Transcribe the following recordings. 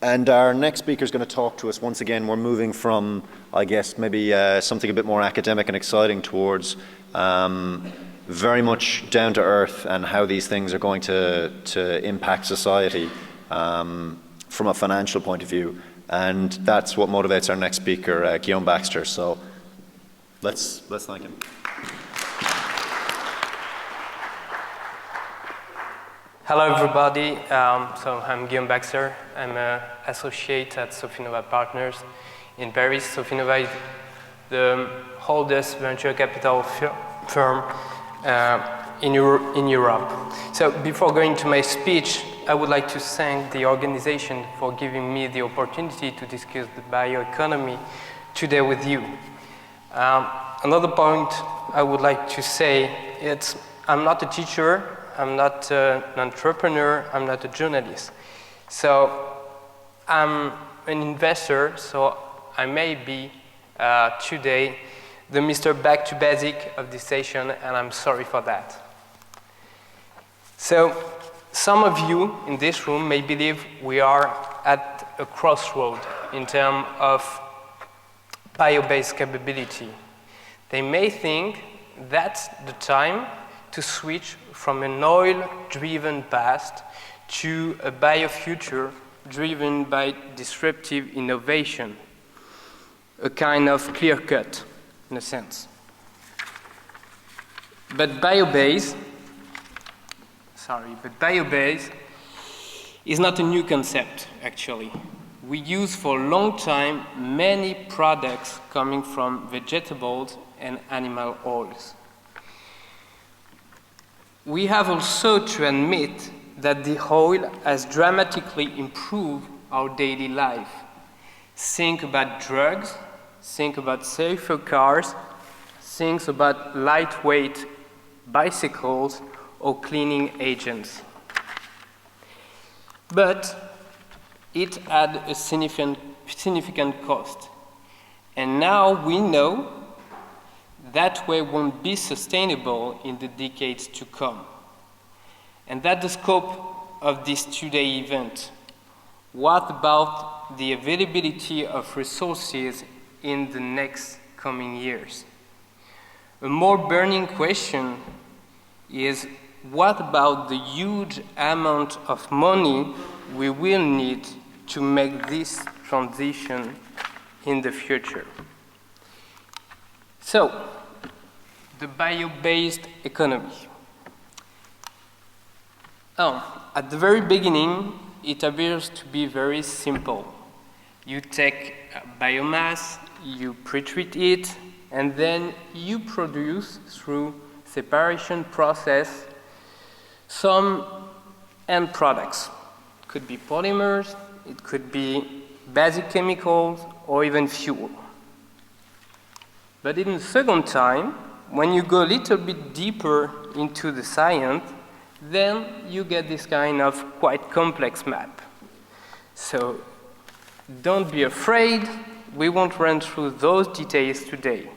And our next speaker is going to talk to us. Once again, we're moving from, I guess, maybe something a bit more academic and exciting towards very much down to earth and how these things are going to impact society from a financial point of view. And that's what motivates our next speaker, Guillaume Baxter. So let's thank him. Hello, everybody. So I'm Guillaume Baxter. I'm an associate at Sofinnova Partners in Paris. Sofinnova is the oldest venture capital firm in Europe. So before going to my speech, I would like to thank the organization for giving me the opportunity to discuss the bioeconomy today with you. Another point I would like to say is I'm not a teacher. I'm not an entrepreneur, I'm not a journalist. So I'm an investor, so I may be today the Mr. Back to Basic of this session, and I'm sorry for that. So some of you in this room may believe we are at a crossroad in terms of bio-based capability. They may think that's the time to switch from an oil-driven past to a bio-future driven by disruptive innovation, a kind of clear cut, in a sense. But bio-based is not a new concept, actually. We use for a long time many products coming from vegetables and animal oils. We have also to admit that the oil has dramatically improved our daily life. Think about drugs, think about safer cars, think about lightweight bicycles or cleaning agents. But it had a significant cost. And now we know that way won't be sustainable in the decades to come. And that's the scope of this two-day event. What about the availability of resources in the next coming years? A more burning question is, what about the huge amount of money we will need to make this transition in the future? So, the bio-based economy. At the very beginning, it appears to be very simple. You take biomass, you pre-treat it, and then you produce, through separation process, some end products. It could be polymers, it could be basic chemicals, or even fuel. But in the second time, when you go a little bit deeper into the science, then you get this kind of quite complex map. So don't be afraid, we won't run through those details today.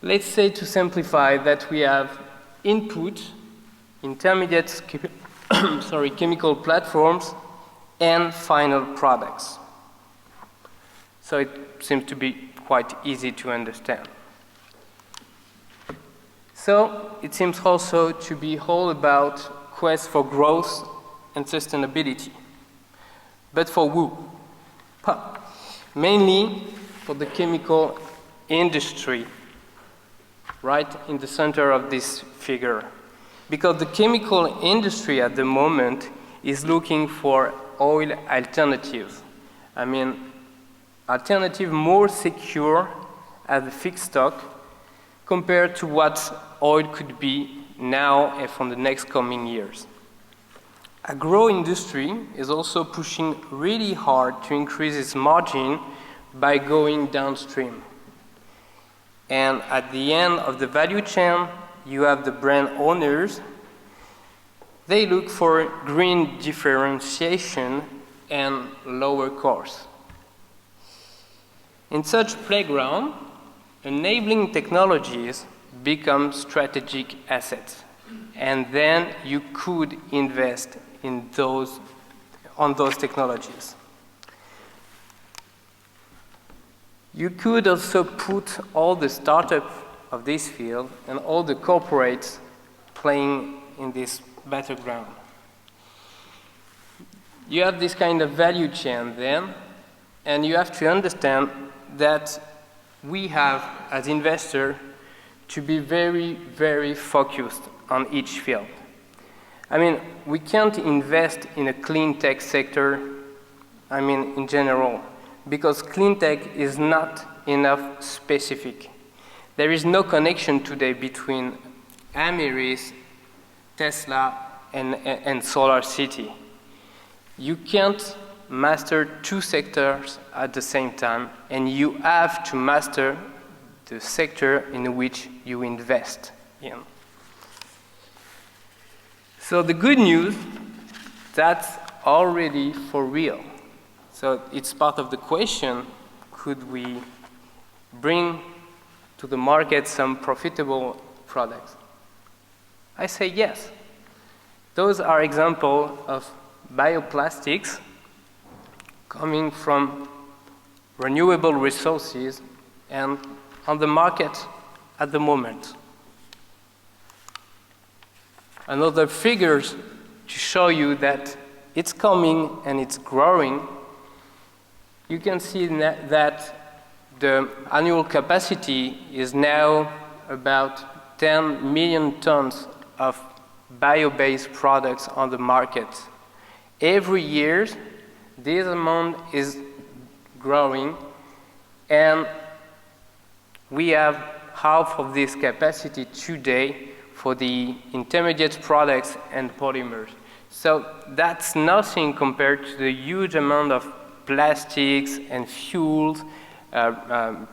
Let's say, to simplify, that we have input, intermediate chemical platforms, and final products. So it seems to be quite easy to understand. So it seems also to be all about quest for growth and sustainability. But for who? Mainly for the chemical industry, right in the center of this figure. Because the chemical industry at the moment is looking for oil alternatives. I mean, alternative more secure as a feedstock compared to what oil could be now and for the next coming years. Agro-industry is also pushing really hard to increase its margin by going downstream. And at the end of the value chain, you have the brand owners. They look for green differentiation and lower costs. In such playground, enabling technologies become strategic assets, and then you could invest in those on those technologies. You could also put all the startups of this field and all the corporates playing in this battleground. You have this kind of value chain then, and you have to understand that we have, as investors, to be very, very focused on each field. I mean, we can't invest in a clean tech sector, I mean, in general, because clean tech is not enough specific. There is no connection today between Amiris, Tesla, and Solar City. You can't master two sectors at the same time, and you have to master the sector in which you invest in. So the good news, that's already for real. So it's part of the question, could we bring to the market some profitable products? I say yes. Those are examples of bioplastics coming from renewable resources and on the market at the moment. Another figures to show you that it's coming and it's growing. You can see that the annual capacity is now about 10 million tons of bio-based products on the market. Every year, this amount is growing, and we have half of this capacity today for the intermediate products and polymers. So that's nothing compared to the huge amount of plastics and fuels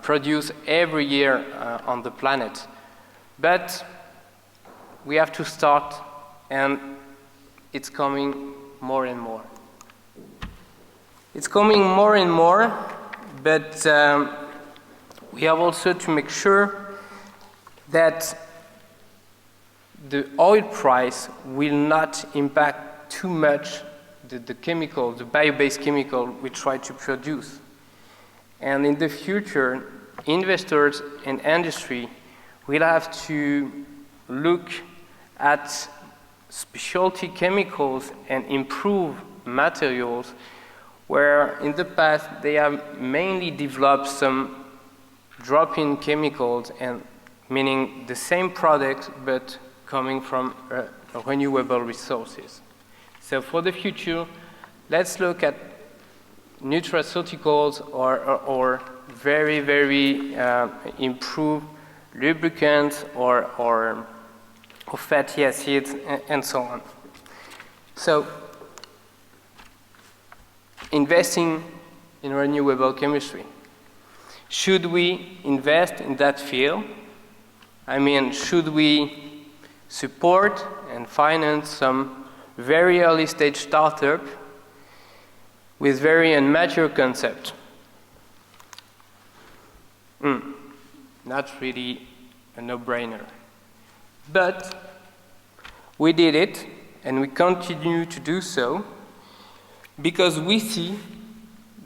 produced every year on the planet. But we have to start, and it's coming more and more. It's coming more and more, but we have also to make sure that the oil price will not impact too much the chemical, the bio-based chemical we try to produce. And in the future, investors and industry will have to look at specialty chemicals and improved materials, where in the past they have mainly developed some drop-in chemicals, and meaning the same product but coming from renewable resources. So for the future, let's look at nutraceuticals or very, very improved lubricants or fatty acids and so on. So investing in renewable chemistry. Should we invest in that field? I mean, should we support and finance some very early stage startup with very immature concept? Not really a no-brainer. But we did it, and we continue to do so, because we see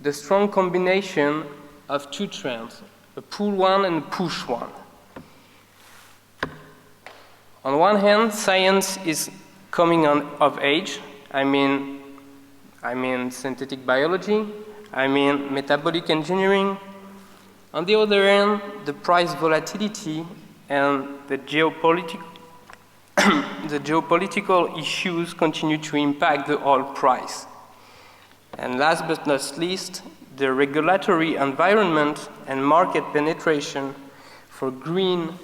the strong combination of two trends, a pull one and a push one. On one hand, science is coming of age. I mean synthetic biology, I mean metabolic engineering. On the other hand, the price volatility and the geopolitical issues continue to impact the oil price. And last but not least, the regulatory environment and market penetration for green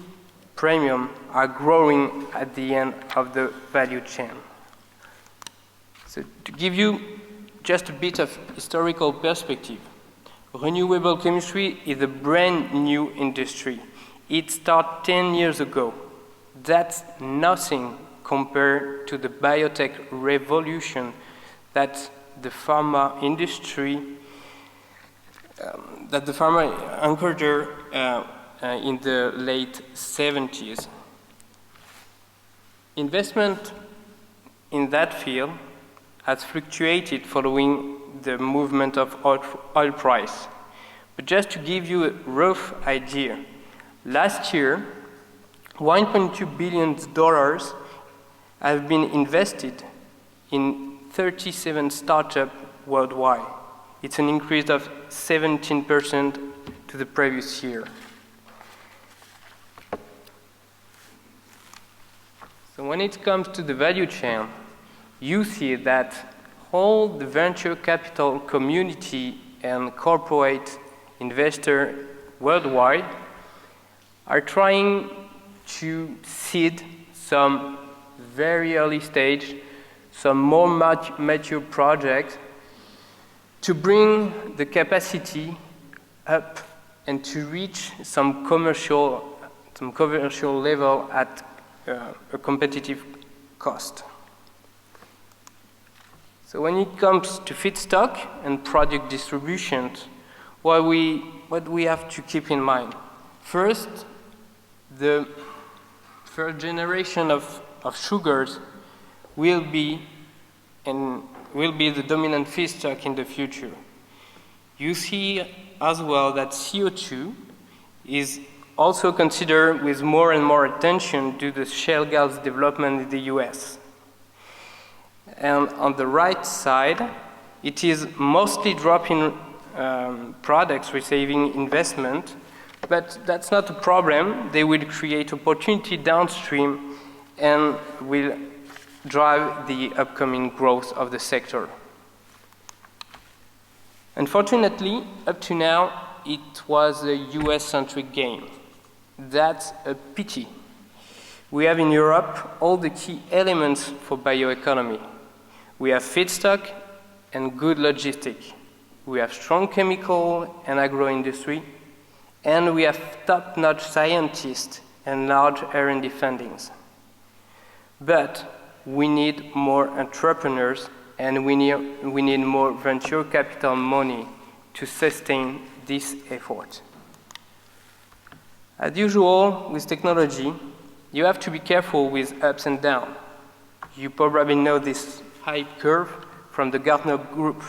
premium are growing at the end of the value chain. So to give you just a bit of historical perspective, renewable chemistry is a brand new industry. It started 10 years ago. That's nothing compared to the biotech revolution that the pharma industry, that the pharma encountered in the late 70s. Investment in that field has fluctuated following the movement of oil price. But just to give you a rough idea, last year, $1.2 billion have been invested in 37 startups worldwide. It's an increase of 17% to the previous year. So when it comes to the value chain, you see that all the venture capital community and corporate investors worldwide are trying to seed some very early stage, some more mature projects to bring the capacity up and to reach some commercial level at a competitive cost. So when it comes to feedstock and product distribution, what we have to keep in mind. First, the first generation of sugars will be the dominant feedstock in the future. You see as well that CO2 is also considered with more and more attention due to shale gas development in the US. And on the right side, it is mostly drop-in products receiving investment, but that's not a problem. They will create opportunity downstream and will drive the upcoming growth of the sector. Unfortunately, up to now, it was a US-centric game. That's a pity. We have in Europe all the key elements for bioeconomy. We have feedstock and good logistics. We have strong chemical and agro-industry, and we have top-notch scientists and large R&D fundings. But we need more entrepreneurs, and we need more venture capital money to sustain this effort. As usual with technology, you have to be careful with ups and downs. You probably know this hype curve from the Gartner group.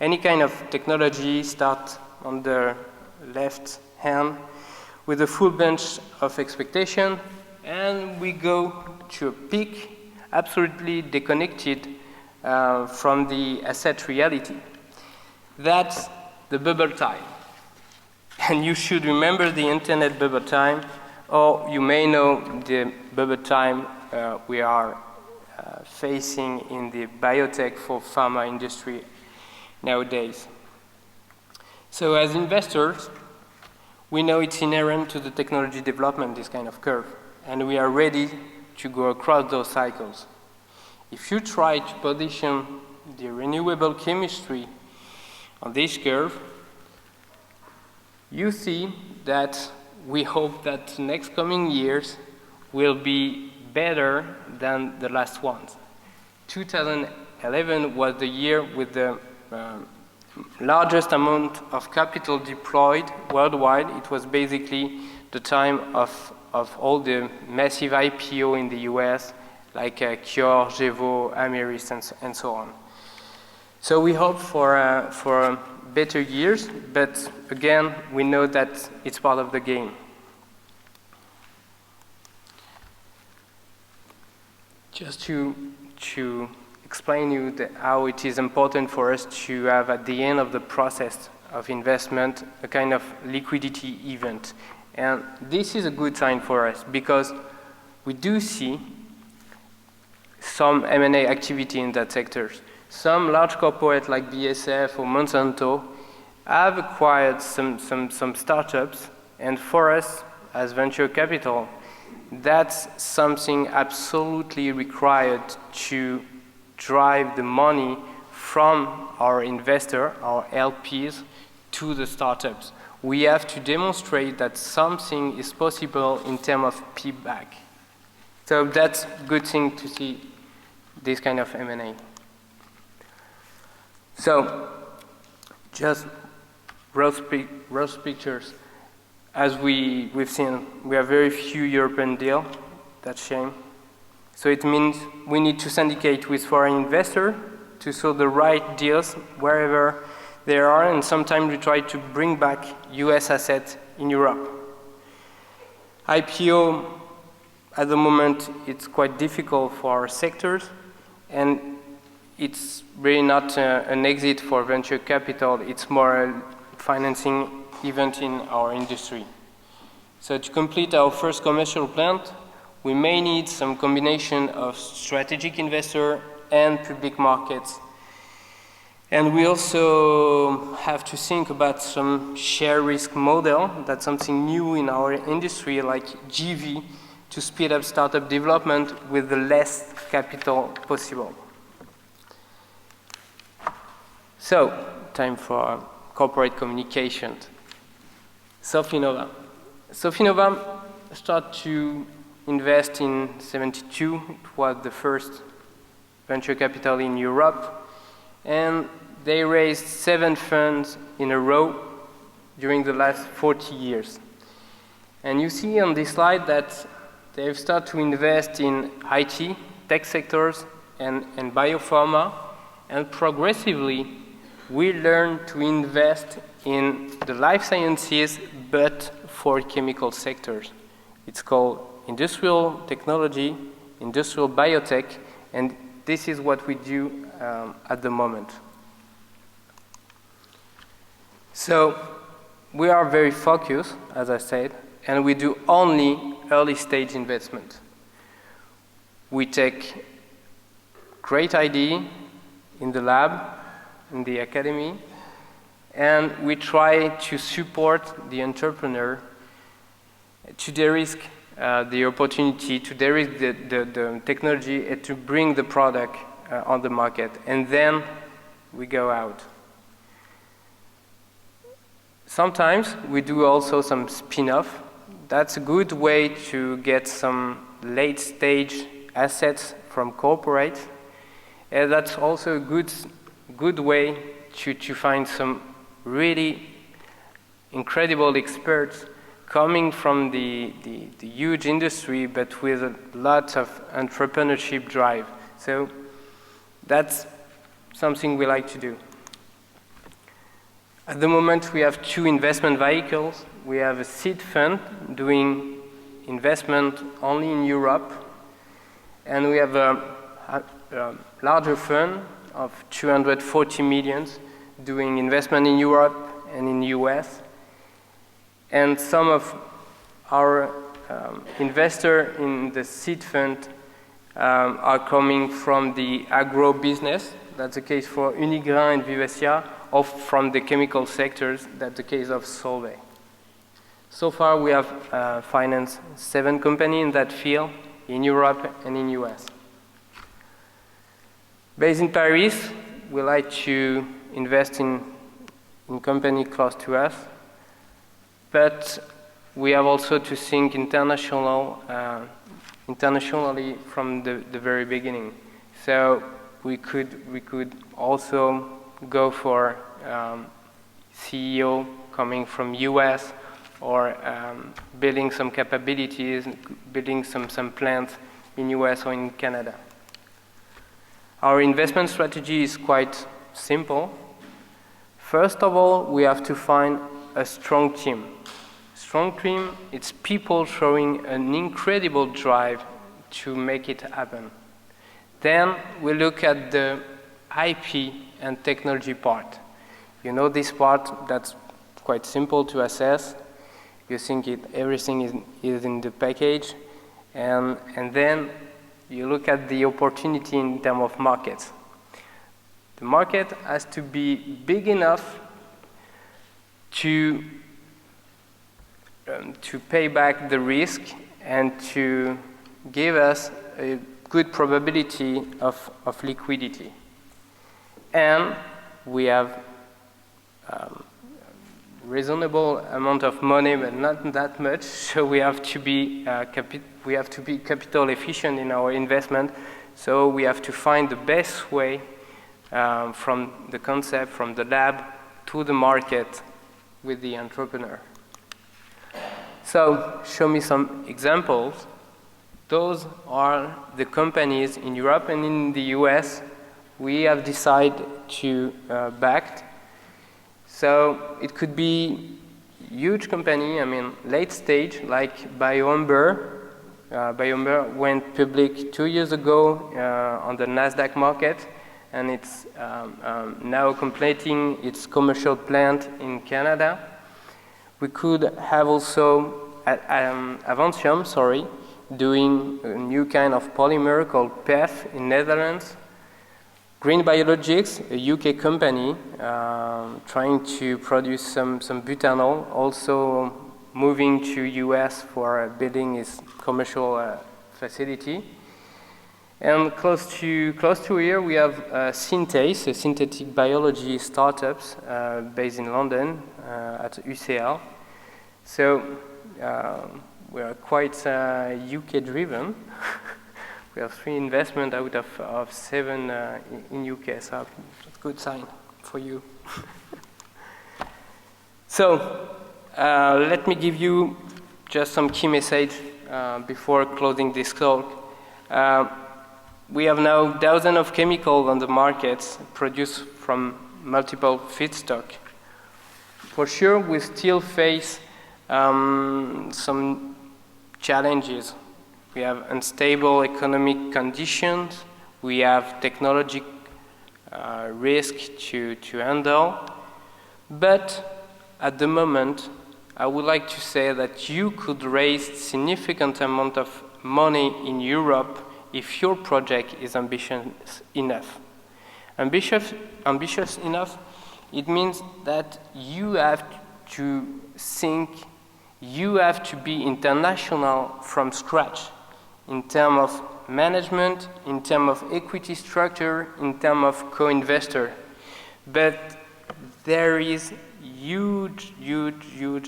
Any kind of technology starts on the left hand with a full bunch of expectation, and we go to a peak absolutely disconnected from the asset reality. That's the bubble time. And you should remember the internet bubble time, or you may know the bubble time we are facing in the biotech for pharma industry nowadays. So as investors, we know it's inherent to the technology development, this kind of curve, and we are ready to go across those cycles. If you try to position the renewable chemistry on this curve, you see that we hope that the next coming years will be better than the last ones. 2011 was the year with the largest amount of capital deployed worldwide. It was basically the time of all the massive IPO in the US, like Cure, Gevo, Ameris, and so on. So we hope for better years, but again, we know that it's part of the game. Just to explain you how it is important for us to have at the end of the process of investment a kind of liquidity event. And this is a good sign for us because we do see some M&A activity in that sector. Some large corporates like BASF or Monsanto have acquired some startups, and for us as venture capital, that's something absolutely required to drive the money from our investor, our LPs, to the startups. We have to demonstrate that something is possible in terms of payback. So that's a good thing to see this kind of M&A. So just rough pictures. As we've seen, we have very few European deals. That's a shame. So it means we need to syndicate with foreign investors to sow the right deals wherever they are, and sometimes we try to bring back US assets in Europe. IPO, at the moment, it's quite difficult for our sectors, and it's really not an exit for venture capital, it's more a financing event in our industry. So to complete our first commercial plant, we may need some combination of strategic investor and public markets. And we also have to think about some share risk model. That's something new in our industry, like GV, to speed up startup development with the less capital possible. So, time for corporate communication. Sofinnova. Sofinnova started to invest in 72. It was the first venture capital in Europe. And they raised 7 funds in a row during the last 40 years. And you see on this slide that they've started to invest in IT, tech sectors, and biopharma. And progressively, we learn to invest in the life sciences, but for chemical sectors. It's called industrial technology, industrial biotech, and this is what we do at the moment. So we are very focused, as I said, and we do only early stage investment. We take great idea in the lab, in the academy, and we try to support the entrepreneur to de-risk the opportunity, to de-risk the technology, and to bring the product on the market. And then we go out. Sometimes we do also some spin-off. That's a good way to get some late-stage assets from corporate. And that's also a good way to find some really incredible experts coming from the huge industry, but with a lot of entrepreneurship drive. So that's something we like to do. At the moment, we have 2 investment vehicles. We have a seed fund doing investment only in Europe, and we have a larger fund of 240 million doing investment in Europe and in the US. And some of our investors in the seed fund are coming from the agro business. That's the case for Unigrain and Vivesia, or from the chemical sectors. That's the case of Solvay. So far, we have financed 7 companies in that field in Europe and in US. Based in Paris, we like to invest in companies close to us, but we have also to think internationally from the very beginning. So we could also go for CEO coming from US, or building some capabilities, building some plants in US or in Canada. Our investment strategy is quite simple. First of all, we have to find a strong team. Strong team, it's people showing an incredible drive to make it happen. Then we look at the IP and technology part. You know this part, that's quite simple to assess. You think everything is in the package, and then you look at the opportunity in terms of markets. The market has to be big enough to pay back the risk and to give us a good probability of liquidity. And we have reasonable amount of money, but not that much. So we have to be capital efficient in our investment. So we have to find the best way from the concept, from the lab to the market with the entrepreneur. So show me some examples. Those are the companies in Europe and in the US we have decided to back. So it could be huge company, I mean late stage, like BioEmber. BioEmber went public 2 years ago on the NASDAQ market, and it's now completing its commercial plant in Canada. We could have also Aventium, doing a new kind of polymer called PEF in Netherlands. Green Biologics, a UK company, trying to produce some butanol, also moving to US for building its commercial facility. And close to here we have Synthase, a synthetic biology startups based in London at UCL. So we are quite UK driven. We have 3 investments out of 7 in UK, so that's a good sign for you. So let me give you just some key message before closing this talk. We have now dozens of chemicals on the markets produced from multiple feedstock. For sure, we still face some challenges. We have unstable economic conditions. We have technology risk to handle. But at the moment, I would like to say that you could raise significant amount of money in Europe if your project is ambitious enough. Ambitious enough, it means that you have to think, you have to be international from scratch in terms of management, in terms of equity structure, in terms of co-investor. But there is huge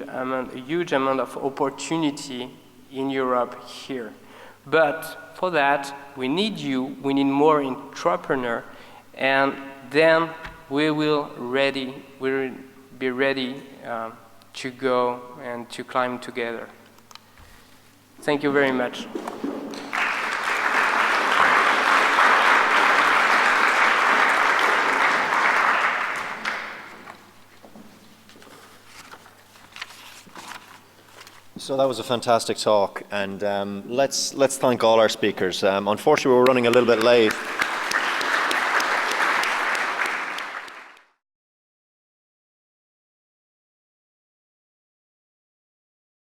amount of opportunity in Europe here. But for that, we need you, we need more entrepreneurs, and then we will be ready to go and to climb together. Thank you very much. So that was a fantastic talk, and let's thank all our speakers. Unfortunately, we're running a little bit late.